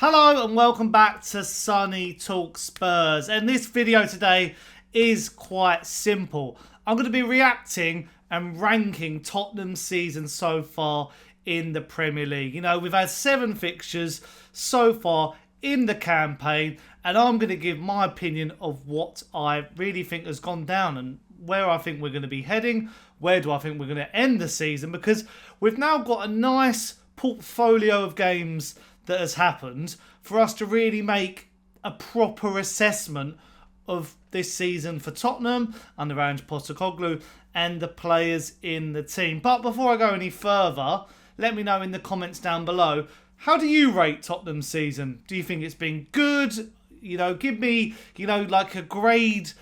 Hello and welcome back to Sunny Talk Spurs, and this video today is quite simple. I'm going to be reacting and ranking Tottenham's season so far in the Premier League. You know, we've had 7 fixtures so far in the campaign, and I'm going to give my opinion of what I really think has gone down and where I think we're going to be heading, where do I think we're going to end the season, because we've now got a nice portfolio of games that has happened for us to really make a proper assessment of this season for Tottenham under Ange Postecoglou and the players in the team. But before I go any further, let me know in the comments down below, how do you rate Tottenham's season? Do you think it's been good? You know, give me, like a grade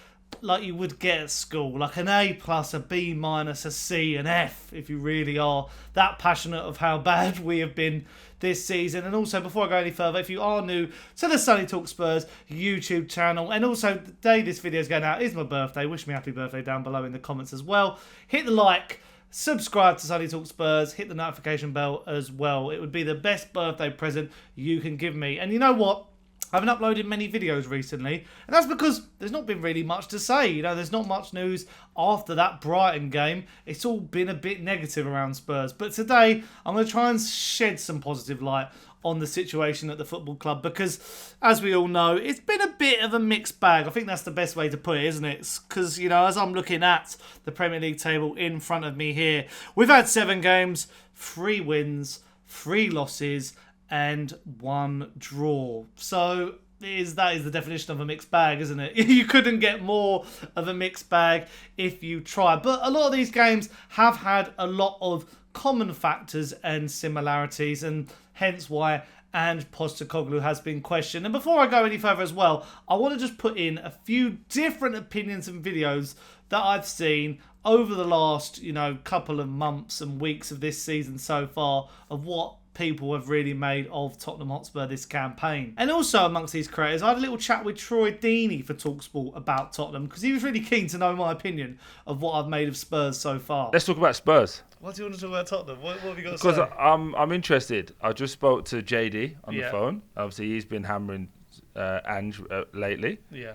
like you would get at school, like an A+, a B-, a C, an F, if you really are that passionate of how bad we have been this season. And also, before I go any further, if you are new to the Sunny Talk Spurs YouTube channel, and also the day this video is going out is my birthday, wish me happy birthday down below in the comments as well. Hit the like, subscribe to Sunny Talk Spurs, hit the notification bell as well. It would be the best birthday present you can give me. And you know what? I haven't uploaded many videos recently, and that's because there's not been really much to say. You know, there's not much news after that Brighton game. It's all been a bit negative around Spurs. But today, I'm going to try and shed some positive light on the situation at the football club, because, as we all know, it's been a bit of a mixed bag. I think that's the best way to put it, isn't it? Because, you know, as I'm looking at the Premier League table in front of me here, we've had 7 games, 3 wins, 3 losses, and 1 draw. So that is the definition of a mixed bag, isn't it? You couldn't get more of a mixed bag if you try. But a lot of these games have had a lot of common factors and similarities, and hence why Ange Postecoglou has been questioned. And before I go any further as well, I want to just put in a few different opinions and videos that I've seen over the last, couple of months and weeks of this season so far, of what people have really made of Tottenham Hotspur this campaign. And also amongst these creators, I had a little chat with Troy Deeney for talkSPORT about Tottenham, because he was really keen to know my opinion of what I've made of Spurs so far. Let's talk about Spurs. What do you want to talk about Tottenham? What have you got to say? Because I'm interested. I just spoke to JD on the phone. Obviously, he's been hammering Ange lately. Yeah.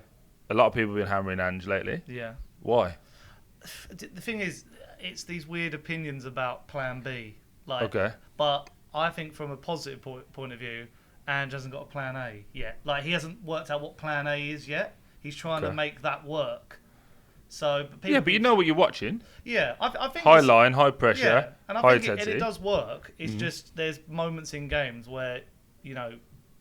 A lot of people have been hammering Ange lately. Yeah. Why? The thing is, it's these weird opinions about Plan B. Okay. But I think from a positive point of view, Ange hasn't got a Plan A yet. He hasn't worked out what Plan A is yet. He's trying to make that work. So, but you know what you're watching. Yeah, I think high line, high pressure, yeah, and I high think intensity. It does work. It's just there's moments in games where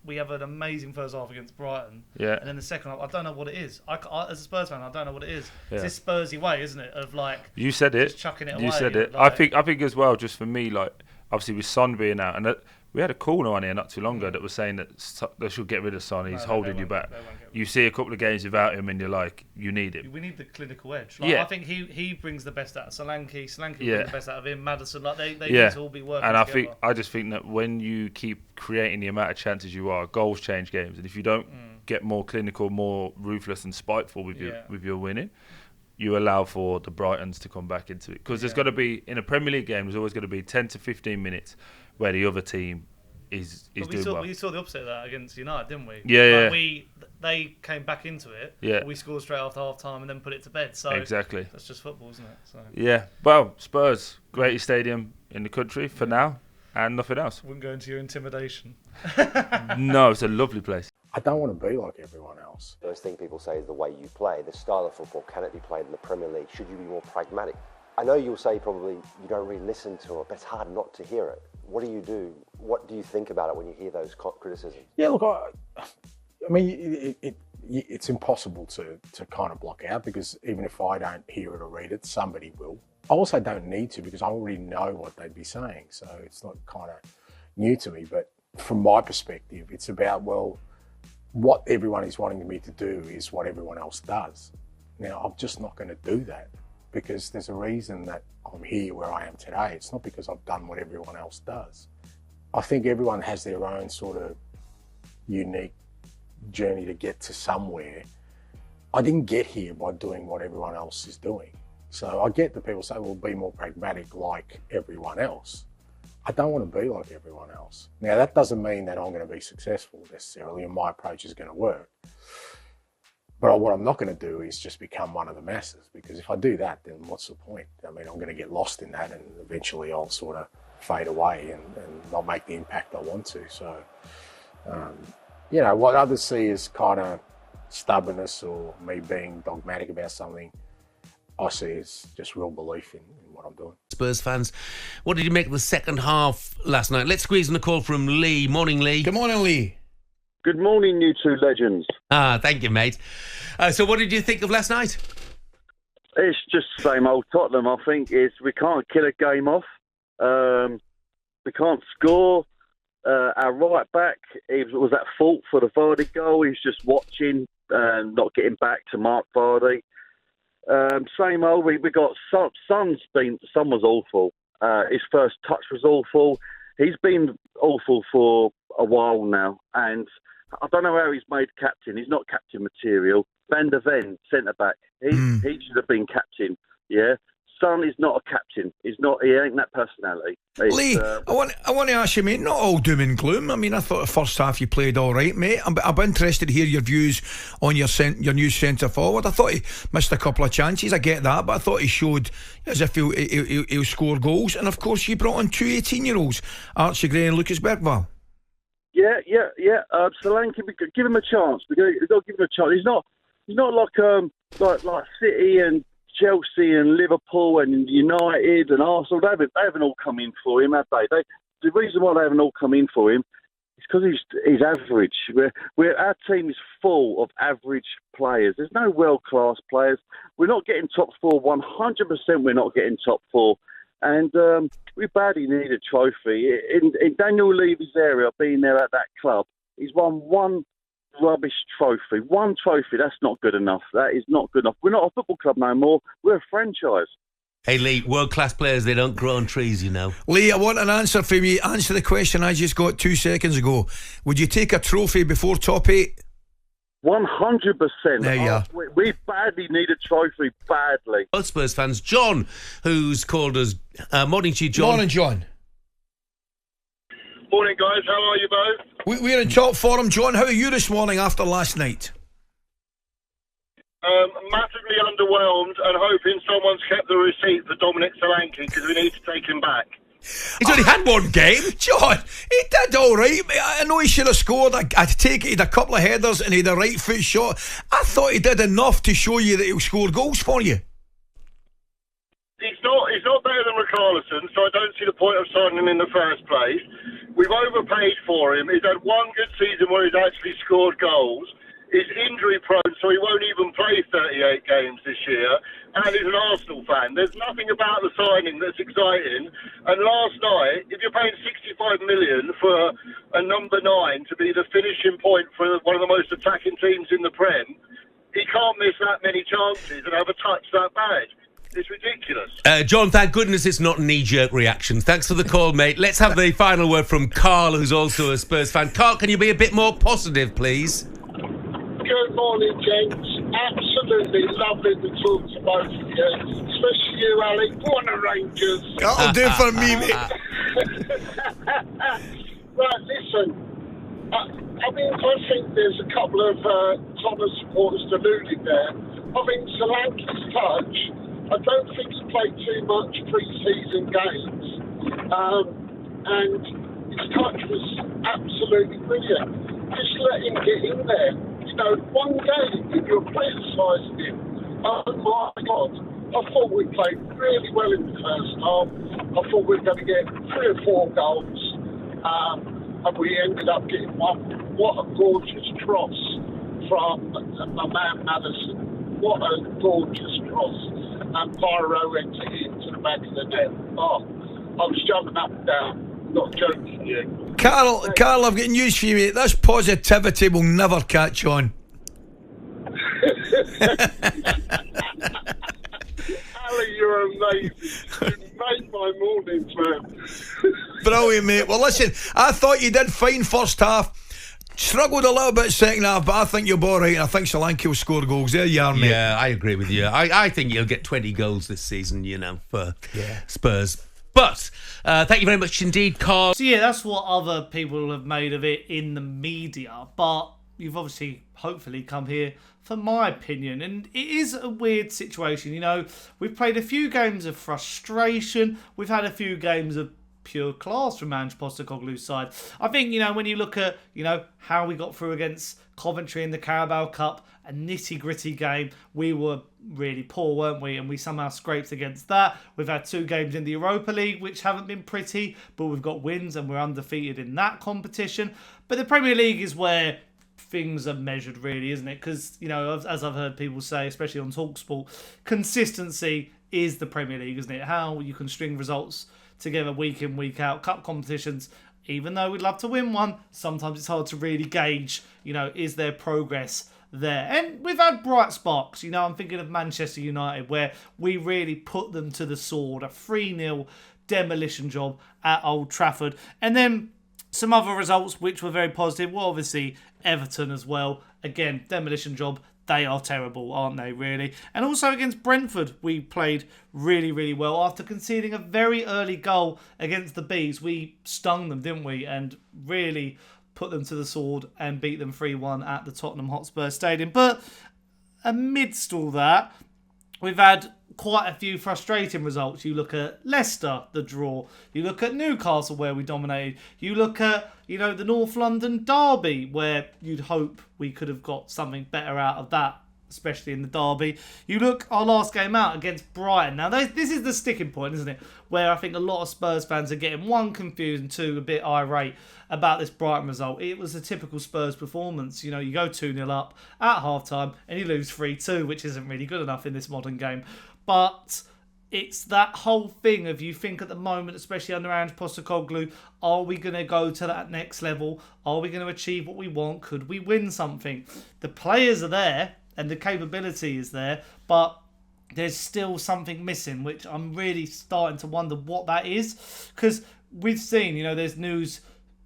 we have an amazing first half against Brighton, and then the second half, I don't know what it is. I as a Spurs fan, I don't know what it is. Yeah. It's this Spursy way, isn't it? Of you said it, just chucking it away. You said it. I think as well. Just for me, obviously with Son being out, and we had a corner on here not too long ago that was saying that they should get rid of Son. He's holding you back. You see a couple of games without him, and you're like, you need him. We need the clinical edge. I think he brings the best out of Solanke. Brings the best out of him. Madison, they need to all be working together. I just think that when you keep creating the amount of chances you are, goals change games, and if you don't get more clinical, more ruthless and spiteful with your winning, you allow for the Brightons to come back into it. Because there's got to be, in a Premier League game, there's always going to be 10 to 15 minutes where the other team is doing well. We saw the opposite of that against United, didn't we? Yeah, They came back into it. Yeah. We scored straight after half time and then put it to bed. So exactly. That's just football, isn't it? So. Yeah. Well, Spurs, greatest stadium in the country for now, and nothing else. Wouldn't go into your intimidation. No, it's a lovely place. I don't want to be like everyone else. The first thing people say is the way you play, the style of football. Can it be played in the Premier League? Should you be more pragmatic? I know you'll say probably you don't really listen to it, but it's hard not to hear it. What do? What do you think about it when you hear those criticisms? Yeah, look, I mean, it's impossible to kind of block out, because even if I don't hear it or read it, somebody will. I also don't need to, because I already know what they'd be saying, so it's not kind of new to me. But from my perspective, it's about, well, what everyone is wanting me to do is what everyone else does. Now, I'm just not going to do that, because there's a reason that I'm here where I am today. It's not because I've done what everyone else does. I think everyone has their own sort of unique journey to get to somewhere. I didn't get here by doing what everyone else is doing. So I get that people say, well, be more pragmatic like everyone else. I don't want to be like everyone else. Now, that doesn't mean that I'm going to be successful necessarily and my approach is going to work. But what I'm not going to do is just become one of the masses, because if I do that, then what's the point? I mean, I'm going to get lost in that and eventually I'll sort of fade away and not make the impact I want to. So, you know, what others see as kind of stubbornness or me being dogmatic about something, I see as just real belief in what I'm doing. Spurs fans, what did you make of the second half last night? Let's squeeze in a call from Lee. Morning, Lee. Good morning, Lee. Good morning, you two legends. Thank you, mate. So what did you think of last night? It's just the same old Tottenham, I think. We can't kill a game off. We can't score. Our right back, he was at fault for the Vardy goal. He's just watching and not getting back to Mark Vardy. Same old. We got Son was awful. His first touch was awful. He's been awful for a while now, and I don't know how he's made captain. He's not captain material. Van der Ven, centre back. He should have been captain. Yeah. Son is not a captain. He ain't that personality. Lee, I want to ask you, mate, not all doom and gloom. I mean, I thought the first half you played all right, mate. I'm interested to hear your views on your new centre forward. I thought he missed a couple of chances. I get that, but I thought he showed as if he'll score goals. And of course, you brought on two 18-year-olds, Archie Gray and Lucas Bergvall. Yeah. Solanke, give him a chance. We've got to give him a chance. He's not like City and Chelsea and Liverpool and United and Arsenal. They haven't all come in for him, have they? The reason why they haven't all come in for him is because he's average. Our team is full of average players. There's no world-class players. We're not getting top four. 100% we're not getting top four. And we badly need a trophy. In Daniel Levy's area, being there at that club, he's won one rubbish trophy. One trophy, that's not good enough. That is not good enough. We're not a football club no more. We're a franchise. Hey, Lee, world-class players, they don't grow on trees, you know. Lee, I want an answer from you. Answer the question I just got 2 seconds ago. Would you take a trophy before top 8? 100%. There you are. We badly need a trophy, badly. Both Spurs fans. John, who's called us. Morning to you, John. Morning, John. Morning, guys. How are you both? We're in top form, John. How are you this morning after last night? Massively underwhelmed and hoping someone's kept the receipt for Dominic Solanke because we need to take him back. He's only had one game. John, he did all right. I know he should have scored. I take it he had a couple of headers and he had a right foot shot. I thought he did enough to show you that he'll score goals for you. He's not better than Richarlison, so I don't see the point of signing him in the first place. We've overpaid for him. He's had one good season where he's actually scored goals. He's injury prone, so he won't even play 38 games this year. And he's an Arsenal fan. There's nothing about the signing that's exciting. And last night, if you're paying 65 million for a number 9 to be the finishing point for one of the most attacking teams in the Prem, he can't miss that many chances and have a touch that bad. It's ridiculous. John, thank goodness it's not knee-jerk reaction. Thanks for the call, mate. Let's have the final word from Carl, who's also a Spurs fan. Carl, can you be a bit more positive, please? Good morning, gents. Absolutely lovely to talk to both of you, especially you, Ali. Go on the Rangers. That'll do for me, mate. Right, listen. I think there's a couple of Tottenham supporters deluded there. I think Solanke's touch, I don't think he played too much pre-season games. And his touch was absolutely brilliant. Just let him get in there. You know, one game, if you're criticising him, oh my God, I thought we played really well in the first half. I thought we were going to get 3 or 4 goals. And we ended up getting one. What a gorgeous cross from my man Madison. What a gorgeous cross. And Pyro entered into the back of the net. Oh, I was jumping up and down. Not joking, you. Carl, I've got news for you, mate. This positivity will never catch on. Ali, you're amazing. You made my mornings, man. Brilliant, mate. Well, listen, I thought you did fine first half. Struggled a little bit second half, but I think you'll be all right, and I think Solanke will score goals. There you are, mate. Yeah, I agree with you. I think you'll get 20 goals this season, you know, for Spurs. But thank you very much indeed, Carl. So yeah, that's what other people have made of it in the media. But you've obviously, hopefully, come here for my opinion. And it is a weird situation. You know, we've played a few games of frustration. We've had a few games of pure class from Ange Postecoglou's side. I think, you know, when you look at, you know, how we got through against Coventry in the Carabao Cup, a nitty-gritty game, we were really poor, weren't we? And we somehow scraped against that. We've had 2 games in the Europa League, which haven't been pretty, but we've got wins and we're undefeated in that competition. But the Premier League is where things are measured, really, isn't it? Because, you know, as I've heard people say, especially on talkSPORT, consistency is the Premier League, isn't it? How you can string results together week in, week out. Cup competitions, even though we'd love to win one, sometimes it's hard to really gauge, you know, is there progress there? And we've had bright sparks. You know, I'm thinking of Manchester United, where we really put them to the sword, a 3-0 demolition job at Old Trafford. And then some other results which were very positive. Well, obviously, Everton as well. Again, demolition job. They are terrible, aren't they, really? And also against Brentford, we played really, really well. After conceding a very early goal against the Bees, we stung them, didn't we? And really put them to the sword and beat them 3-1 at the Tottenham Hotspur Stadium. But amidst all that, we've had quite a few frustrating results. You look at Leicester, the draw. You look at Newcastle, where we dominated. You look at, you know, the North London derby, where you'd hope we could have got something better out of that, especially in the derby. You look our last game out against Brighton. Now, this is the sticking point, isn't it? Where I think a lot of Spurs fans are getting, 1, confused, and 2, a bit irate about this Brighton result. It was a typical Spurs performance. You know, you go 2-0 up at half-time and you lose 3-2, which isn't really good enough in this modern game. But it's that whole thing of, you think at the moment, especially under Ange Postecoglou, are we going to go to that next level? Are we going to achieve what we want? Could we win something? The players are there and the capability is there, but there's still something missing, which I'm really starting to wonder what that is. Because we've seen, you know, there's news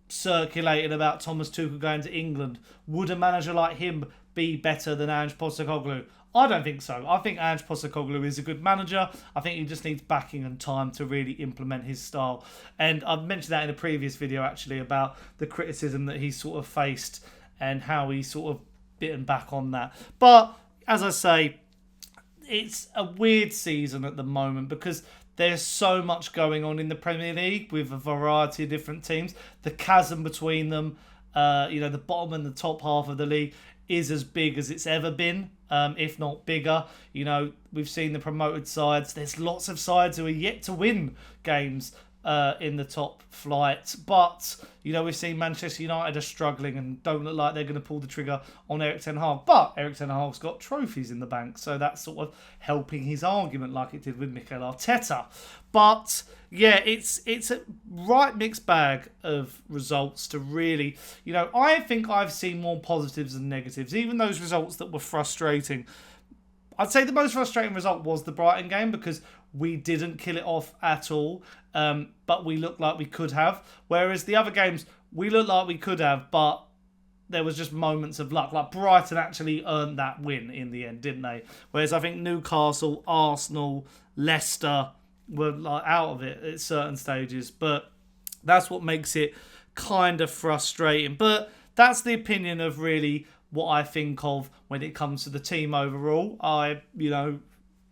circulating about Thomas Tuchel going to England. Would a manager like him be better than Ange Postecoglou? I don't think so. I think Ange Postecoglou is a good manager. I think he just needs backing and time to really implement his style. And I've mentioned that in a previous video, actually, about the criticism that he's sort of faced and how he's sort of bitten back on that. But, as I say, it's a weird season at the moment because there's so much going on in the Premier League with a variety of different teams. The chasm between them, you know, the bottom and the top half of the league is as big as it's ever been, if not bigger. You know, we've seen the promoted sides. There's lots of sides who are yet to win games in the top flight. But, you know, we've seen Manchester United are struggling and don't look like they're going to pull the trigger on Erik ten Hag. But Erik ten Hag's got trophies in the bank, so that's sort of helping his argument like it did with Mikel Arteta. But, yeah, it's a right mixed bag of results to really... You know, I think I've seen more positives than negatives. Even those results that were frustrating. I'd say the most frustrating result was the Brighton game because we didn't kill it off at all, but we looked like we could have. Whereas the other games, we looked like we could have, but there was just moments of luck. Like Brighton actually earned that win in the end, didn't they? Whereas I think Newcastle, Arsenal, Leicester were like out of it at certain stages. But that's what makes it kind of frustrating. But that's the opinion of really what I think of when it comes to the team overall. I, you know,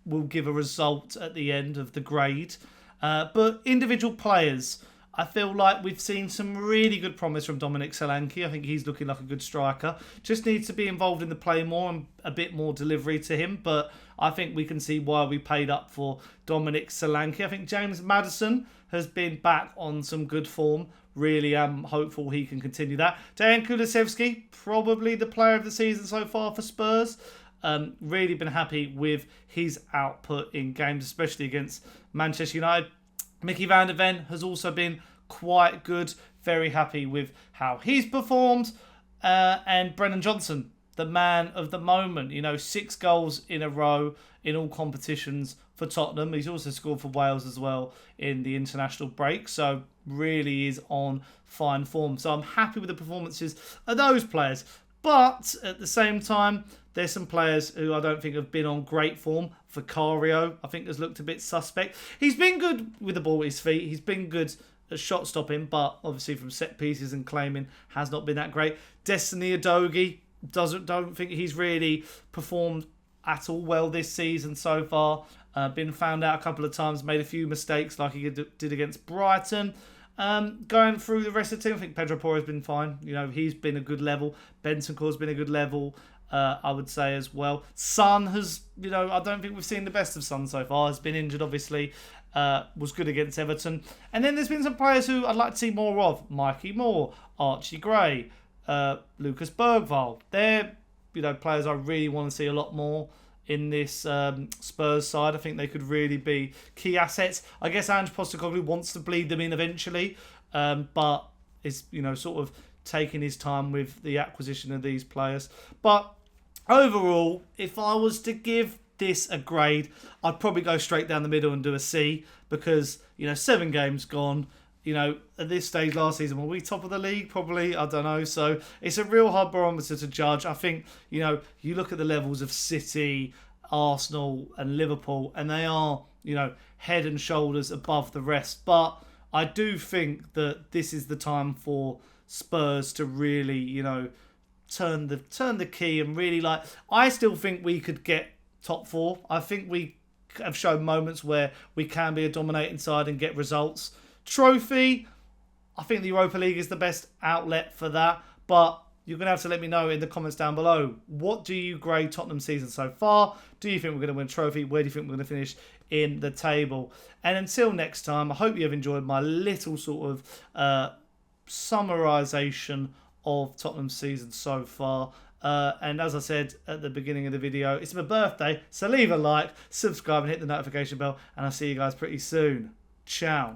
will give a result at the end of the grade. But individual players, I feel like we've seen some really good promise from Dominic Solanke. I think he's looking like a good striker. Just needs to be involved in the play more and a bit more delivery to him. But I think we can see why we paid up for Dominic Solanke. I think James Maddison has been back on some good form. Really am hopeful he can continue that. Dejan Kulusevski, probably the player of the season so far for Spurs. Really been happy with his output in games, especially against Manchester United. Mickey van der Ven has also been quite good. Very happy with how he's performed. And Brennan Johnson, the man of the moment. You know, 6 goals in a row in all competitions for Tottenham. He's also scored for Wales as well in the international break. So really is on fine form. So I'm happy with the performances of those players. But at the same time, there's some players who I don't think have been on great form. Vicario, I think, has looked a bit suspect. He's been good with the ball at his feet. He's been good at shot stopping, but obviously from set pieces and claiming has not been that great. Destiny Udogie, don't think he's really performed at all well this season so far. Been found out a couple of times, made a few mistakes like he did against Brighton. Going through the rest of the team, I think Pedro Porro's been fine. You know, he's been a good level. Bentancur's been a good level, I would say as well. Son has, you know, I don't think we've seen the best of Son so far. Has been injured, obviously. Was good against Everton. And then there's been some players who I'd like to see more of. Mikey Moore, Archie Gray, Lucas Bergvall. They're, you know, players I really want to see a lot more in this Spurs side. I think they could really be key assets. I guess Ange Postecoglou wants to bleed them in eventually, but is, you know, sort of taking his time with the acquisition of these players. But overall, if I was to give this a grade, I'd probably go straight down the middle and do a C, because, you know, 7 games gone. You know, at this stage last season, were we top of the league? Probably, I don't know. So it's a real hard barometer to judge. I think, you know, you look at the levels of City, Arsenal and Liverpool, and they are, you know, head and shoulders above the rest. But I do think that this is the time for Spurs to really, you know, turn the key and really, like, I still think we could get top 4. I think we have shown moments where we can be a dominating side and get results. Trophy, I think the Europa League is the best outlet for that, but you're going to have to let me know in the comments down below. What do you grade Tottenham's season so far? Do you think we're going to win a trophy? Where do you think we're going to finish in the table? And until next time, I hope you have enjoyed my little sort of summarisation of Tottenham's season so far. And as I said at the beginning of the video, it's my birthday, so leave a like, subscribe and hit the notification bell, and I'll see you guys pretty soon. Ciao.